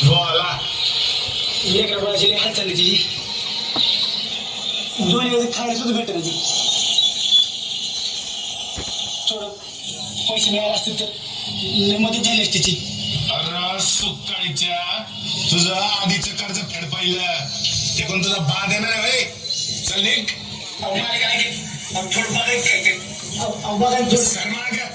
बोला लेकरा बाळाची हात चालली तिची दोन्ही वेळेस खायला सुद्धा भेटत नाही थोडं पैसे मिळाले असतील तर मदत झाली असती तिची अरे सुकाळीच्या तुझं आधीचं कर्ज फेड पाहिलं ते कोण तुझा बाद येणार आहे चल निघ थोडं बघा सरमाळ घ्या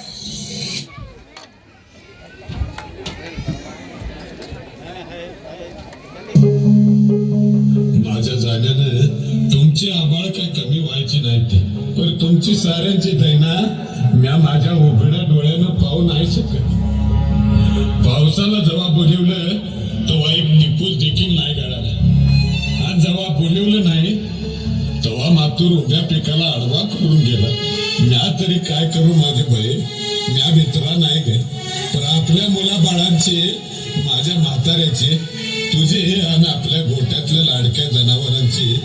माझ्या जाण्यानं तुमची आबाळ काय कमी व्हायची नाही ती पण तुमची साऱ्यांची दैना म्या माझ्या उघड्या डोळ्यानं पाहू नाही शकत. पावसाला जेव्हा बोलवलं तेव्हा एक टिपूस देखील नाही गळाला आणि जेव्हा बोलवलं नाही तेव्हा मातूर उभ्या पिकाला आडवा करून गेला. म्या तरी काय करू माझे बहीण म्या मित्रा नाही गे पण आपल्या मुलाबाळांचे माझ्या म्हाताऱ्याचे तुझे आणि आपल्या गोट्यातल्या लाडक्या जनावरांची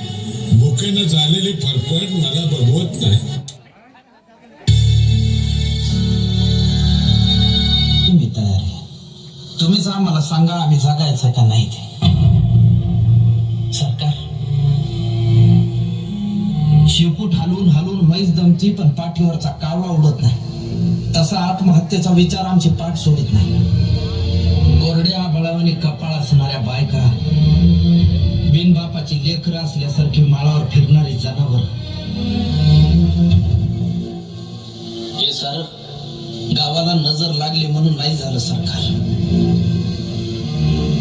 भुकेनं झालेली फरफट मला बघवत नाही. तुम्ही तयार आहे तुम्हीच आम्हाला सांगा आम्ही जगायचं का नाही ते. सरकार शेपूट हलवून हलवून म्हैस दमती पण पाठीवरचा कावळा उडत नाही तसा आत्महत्येचा विचार आमची पाठ सोडित नाही. कोरड्या बळावाने कपाळ असणाऱ्या बायका बिनबापाची लेकरं असल्यासारखी माळावर फिरणारी जनावर हे सर गावाला नजर लागली म्हणून नाही झालं सरकार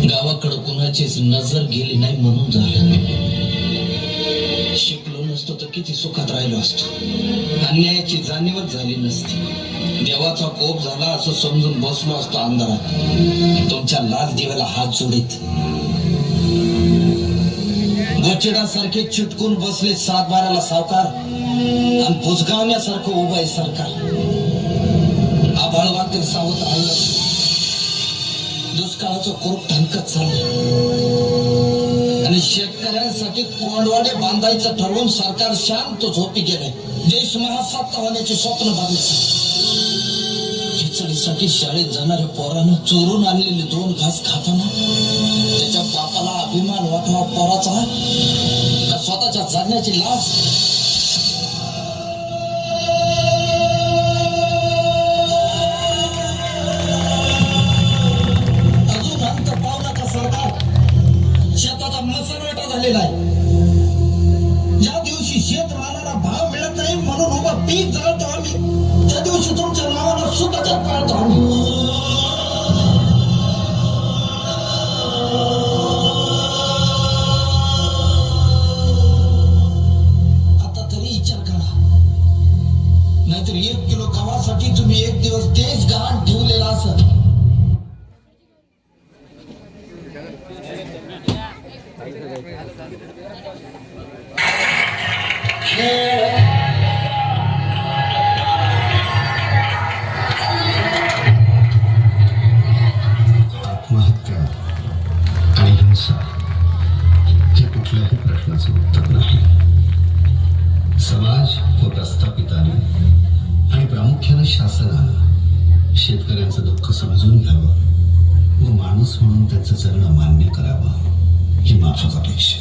गावाकडे कुणाचीच नजर गेली नाही म्हणून झालं. शिकलो नसतो तर किती सुखात राहिलो असतो अन्यायाची जाणीवच झाली नसती देवाचा कोप झाला असं समजून बसलो असतो अंधारात तुमच्या लाल दिव्याला हात जोडीत. गोचिडासारखे चिटकून बसले 7-12ला सावकार आणि बुजगावण्यासारखं उभं आहे सरकार. आभाळ वाटेल सावध राहिलं दुष्काळाचं कुरूप ठणकत चाललं आणि शेतकऱ्यांसाठी कोंडवाडे बांधायचं ठरवून सरकार शांत झोपी गेले. देश महासत्ता होण्याचे स्वप्न बांधले. खिचडीसाठी शाळेत जाणाऱ्या पोरानं चोरून आणलेले 2 घास खाताना त्याच्या बापाला अभिमान वाटावा पोराचा का स्वतःच्या जगण्याची लाज. अजून अंत पाहू नका सरकार शेताचा मसरवाटा झालेला आहे. ज्या दिवशी शेतमालाला भाव मिळत नाही म्हणून उभं पीक जाळतो आम्ही त्या दिवशी तुमच्या नावाला सुद्धा पाळतो आम्ही. आता तरी विचार करा नाहीतर 1 किलो गव्हासाठी तुम्ही 1 दिवस देश गहाण ठेवलेला असत. आत्महत्या आणि हिंसा हे कुठल्याही प्रश्नाचं उत्तर नाही. समाज व प्रस्थापितांनी आणि प्रामुख्याने शासनानं शेतकऱ्यांचं दुःख समजून घ्यावं व माणूस म्हणून त्यांचं जगणं मान्य करावं ही माफक अपेक्षा.